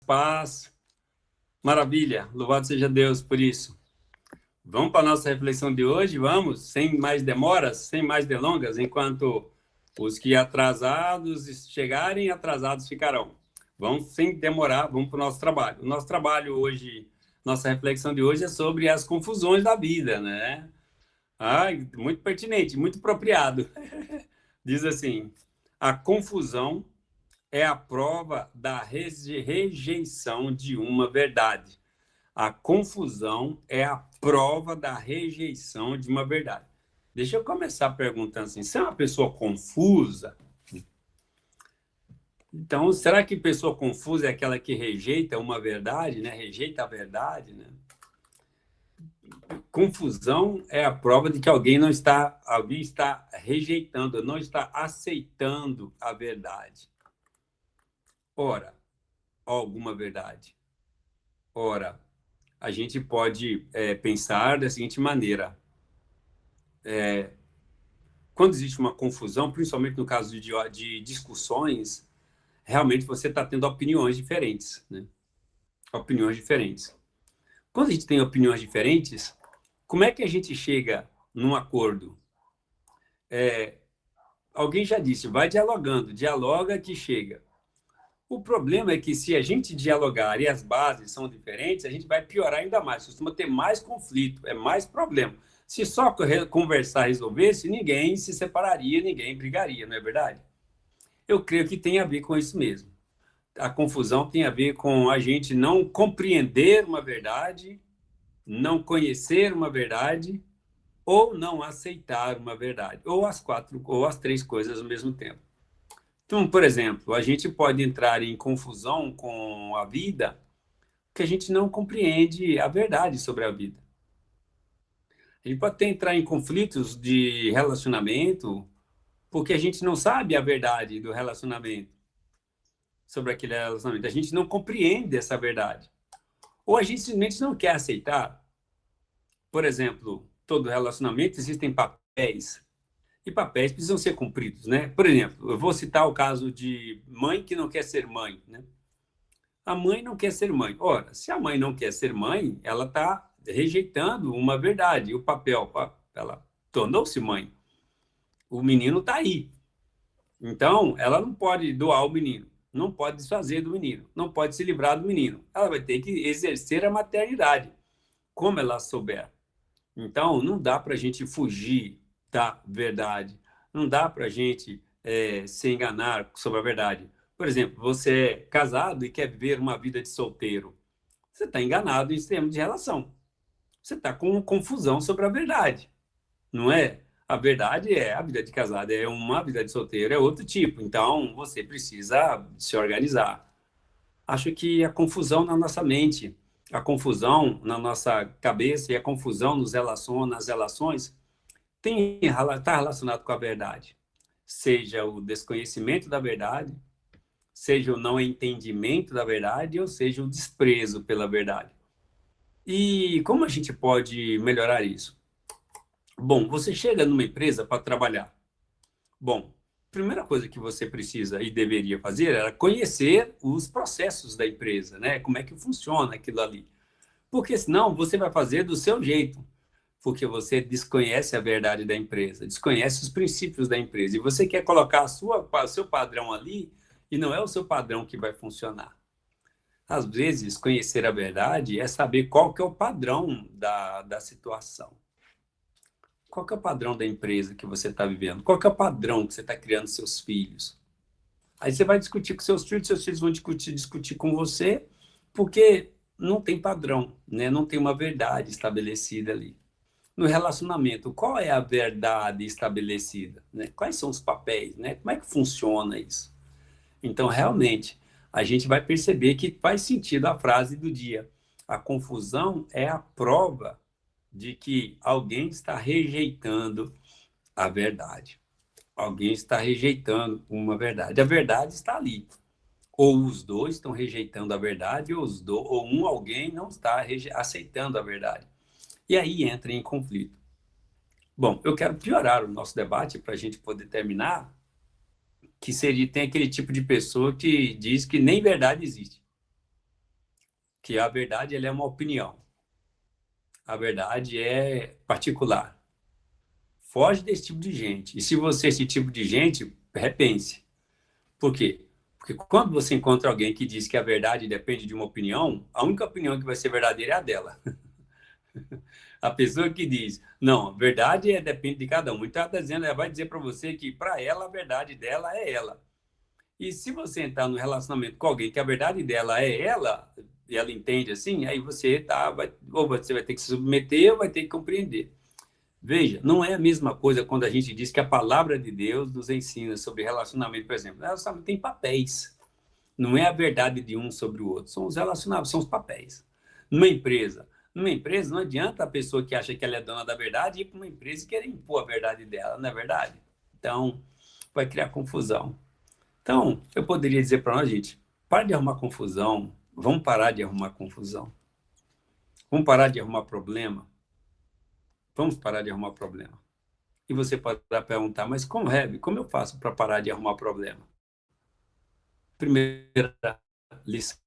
paz. Maravilha, louvado seja Deus por isso. Vamos para a nossa reflexão de hoje, vamos, sem mais demoras, sem mais delongas, enquanto os que atrasados chegarem, atrasados ficarão. Vamos sem demorar, vamos para o nosso trabalho. O nosso trabalho hoje, nossa reflexão de hoje é sobre as confusões da vida, né? Muito pertinente, muito apropriado. Diz assim, a confusão é a prova da rejeição de uma verdade. A confusão é a prova da rejeição de uma verdade. Deixa eu começar perguntando assim, você é uma pessoa confusa? Então, será que pessoa confusa é aquela que rejeita uma verdade, né? Rejeita a verdade, né? Confusão é a prova de que alguém está rejeitando, não está aceitando a verdade. Ora, alguma verdade. Ora, a gente pode pensar da seguinte maneira. Quando existe uma confusão, principalmente no caso de discussões, realmente você está tendo opiniões diferentes, né? Opiniões diferentes. Quando a gente tem opiniões diferentes, como é que a gente chega num acordo? Alguém já disse, vai dialogando, dialoga que chega. O problema é que se a gente dialogar e as bases são diferentes, a gente vai piorar ainda mais, costuma ter mais conflito, é mais problema. Se só conversar resolvesse, ninguém se separaria, ninguém brigaria, não é verdade? Eu creio que tem a ver com isso mesmo. A confusão tem a ver com a gente não compreender uma verdade, não conhecer uma verdade, ou não aceitar uma verdade, ou as quatro, ou as três coisas ao mesmo tempo. Então, por exemplo, a gente pode entrar em confusão com a vida porque a gente não compreende a verdade sobre a vida. A gente pode até entrar em conflitos de relacionamento porque a gente não sabe a verdade do relacionamento, sobre aquele relacionamento. A gente não compreende essa verdade. Ou a gente simplesmente não quer aceitar. Por exemplo, todo relacionamento existem papéis. E papéis precisam ser cumpridos, né? Por exemplo, eu vou citar o caso de mãe que não quer ser mãe, né? A mãe não quer ser mãe. Ora, se a mãe não quer ser mãe, ela está rejeitando uma verdade. O papel, ela tornou-se mãe. O menino está aí. Então, ela não pode doar o menino, não pode desfazer do menino, não pode se livrar do menino. Ela vai ter que exercer a maternidade, como ela souber. Então, não dá para a gente fugir da verdade. Não dá para a gente se enganar sobre a verdade. Por exemplo, você é casado e quer viver uma vida de solteiro. Você está enganado em termos de relação. Você está com confusão sobre a verdade. Não é? A verdade é a vida de casado, é uma vida de solteiro, é outro tipo. Então, você precisa se organizar. Acho que a confusão na nossa mente, a confusão na nossa cabeça e a confusão nas relações está relacionado com a verdade. Seja o desconhecimento da verdade, seja o não entendimento da verdade, ou seja o desprezo pela verdade. E como a gente pode melhorar isso? Bom, você chega numa empresa para trabalhar. Bom, a primeira coisa que você precisa e deveria fazer era conhecer os processos da empresa, né? Como é que funciona aquilo ali. Porque senão você vai fazer do seu jeito, porque você desconhece a verdade da empresa, desconhece os princípios da empresa, e você quer colocar o seu padrão ali, e não é o seu padrão que vai funcionar. Às vezes, conhecer a verdade é saber qual que é o padrão da situação. Qual que é o padrão da empresa que você está vivendo? Qual que é o padrão que você está criando seus filhos? Aí você vai discutir com seus filhos vão discutir com você, porque não tem padrão, né? Não tem uma verdade estabelecida ali. No relacionamento, qual é a verdade estabelecida, né? Quais são os papéis, né? Como é que funciona isso? Então, realmente, a gente vai perceber que faz sentido a frase do dia. A confusão é a prova de que alguém está rejeitando a verdade. Alguém está rejeitando uma verdade. A verdade está ali. Ou os dois estão rejeitando a verdade, ou alguém não está aceitando a verdade. E aí entra em conflito. Bom, eu quero piorar o nosso debate para a gente poder terminar, que seria, tem aquele tipo de pessoa que diz que nem verdade existe. que a verdade ela é uma opinião. A verdade é particular. Foge desse tipo de gente. E se você é esse tipo de gente, repense. Por quê? Porque quando você encontra alguém que diz que a verdade depende de uma opinião, a única opinião que vai ser verdadeira é a dela. A pessoa que diz, não, a verdade depende de cada um. Então, ela, tá dizendo, ela vai dizer para você que, para ela, a verdade dela é ela. E se você entrar no relacionamento com alguém que a verdade dela é ela, e ela entende assim, aí você ou você vai ter que se submeter ou vai ter que compreender. Veja, não é a mesma coisa quando a gente diz que a palavra de Deus nos ensina sobre relacionamento, por exemplo. Relacionamento tem papéis. Não é a verdade de um sobre o outro, são os relacionados, são os papéis. Numa empresa não adianta a pessoa que acha que ela é dona da verdade ir para uma empresa e querer impor a verdade dela, não é verdade? Então, vai criar confusão. Então, eu poderia dizer para nós, gente, para de arrumar confusão, vamos parar de arrumar confusão. Vamos parar de arrumar problema. Vamos parar de arrumar problema. E você pode perguntar, mas como eu faço para parar de arrumar problema? Primeira lição.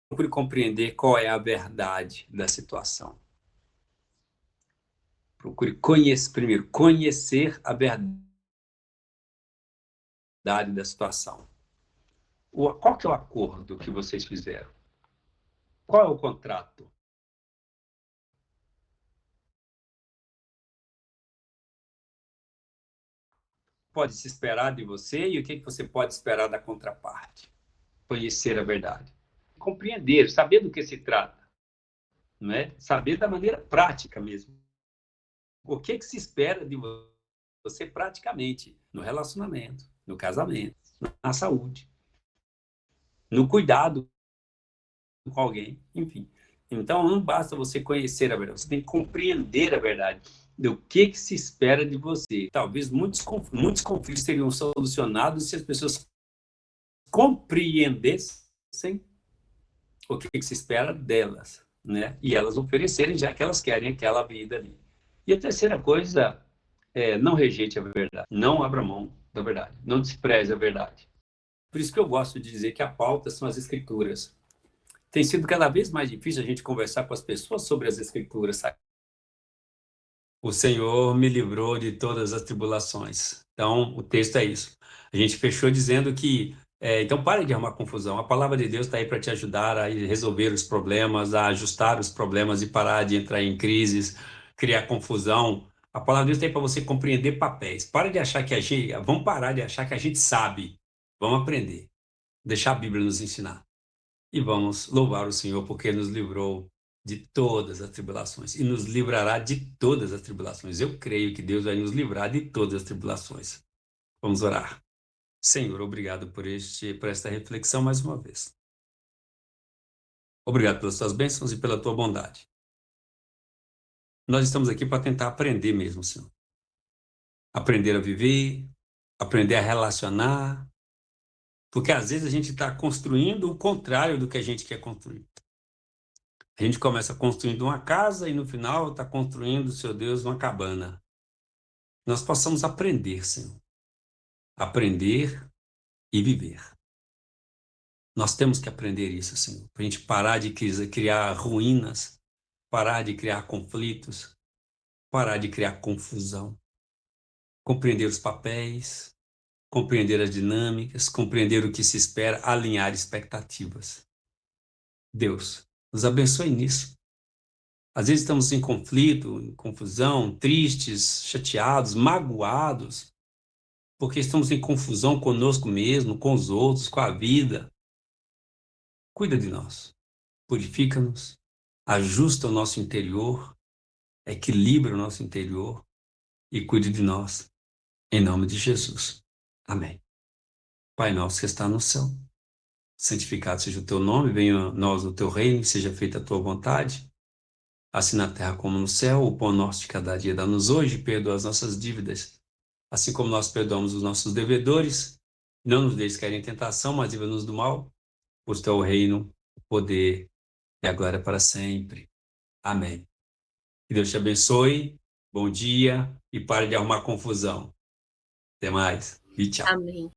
Procure compreender qual é a verdade da situação. Procure primeiro conhecer a verdade da situação. Qual que é o acordo que vocês fizeram? Qual é o contrato? Pode se esperar de você e o que você pode esperar da contraparte? Conhecer a verdade. Compreender, saber do que se trata. Não é? Saber da maneira prática mesmo. O que se espera de você praticamente no relacionamento, no casamento, na saúde, no cuidado com alguém, enfim. Então, não basta você conhecer a verdade, você tem que compreender a verdade do que se espera de você. Talvez muitos conflitos seriam solucionados se as pessoas compreendessem o que se espera delas, né? E elas oferecerem, já que elas querem aquela vida ali. E a terceira coisa é não rejeite a verdade, não abra mão da verdade, não despreze a verdade. Por isso que eu gosto de dizer que a pauta são as escrituras. Tem sido cada vez mais difícil a gente conversar com as pessoas sobre as escrituras, sabe? O Senhor me livrou de todas as tribulações. Então, o texto é isso. A gente fechou dizendo que, então pare de arrumar confusão. A palavra de Deus está aí para te ajudar a resolver os problemas, a ajustar os problemas e parar de entrar em crises, criar confusão. A palavra de Deus está aí para você compreender papéis. Para de achar que vamos parar de achar que a gente sabe. Vamos aprender. Deixar a Bíblia nos ensinar. E vamos louvar o Senhor porque nos livrou de todas as tribulações e nos livrará de todas as tribulações. Eu creio que Deus vai nos livrar de todas as tribulações. Vamos orar. Senhor, obrigado por esta reflexão mais uma vez. Obrigado pelas tuas bênçãos e pela tua bondade. Nós estamos aqui para tentar aprender mesmo, Senhor. Aprender a viver, aprender a relacionar, porque às vezes a gente está construindo o contrário do que a gente quer construir. A gente começa construindo uma casa e no final está construindo, seu Deus, uma cabana. Nós possamos aprender, Senhor. Aprender e viver. Nós temos que aprender isso, Senhor. Para a gente parar de criar ruínas, parar de criar conflitos, parar de criar confusão. Compreender os papéis, compreender as dinâmicas, compreender o que se espera, alinhar expectativas. Deus, nos abençoe nisso. Às vezes estamos em conflito, em confusão, tristes, chateados, magoados, porque estamos em confusão conosco mesmo, com os outros, com a vida. Cuida de nós, purifica-nos, ajusta o nosso interior, equilibra o nosso interior e cuide de nós, em nome de Jesus. Amém. Pai nosso que está no céu, santificado seja o teu nome, venha a nós o teu reino, seja feita a tua vontade, assim na terra como no céu. O pão nosso de cada dia dá-nos hoje, perdoa as nossas dívidas, assim como nós perdoamos os nossos devedores. Não nos deixes cair em tentação, mas livra-nos do mal, pois teu é o reino, o poder e a glória para sempre. Amém. Que Deus te abençoe, bom dia e pare de arrumar confusão. Até mais e tchau. Amém.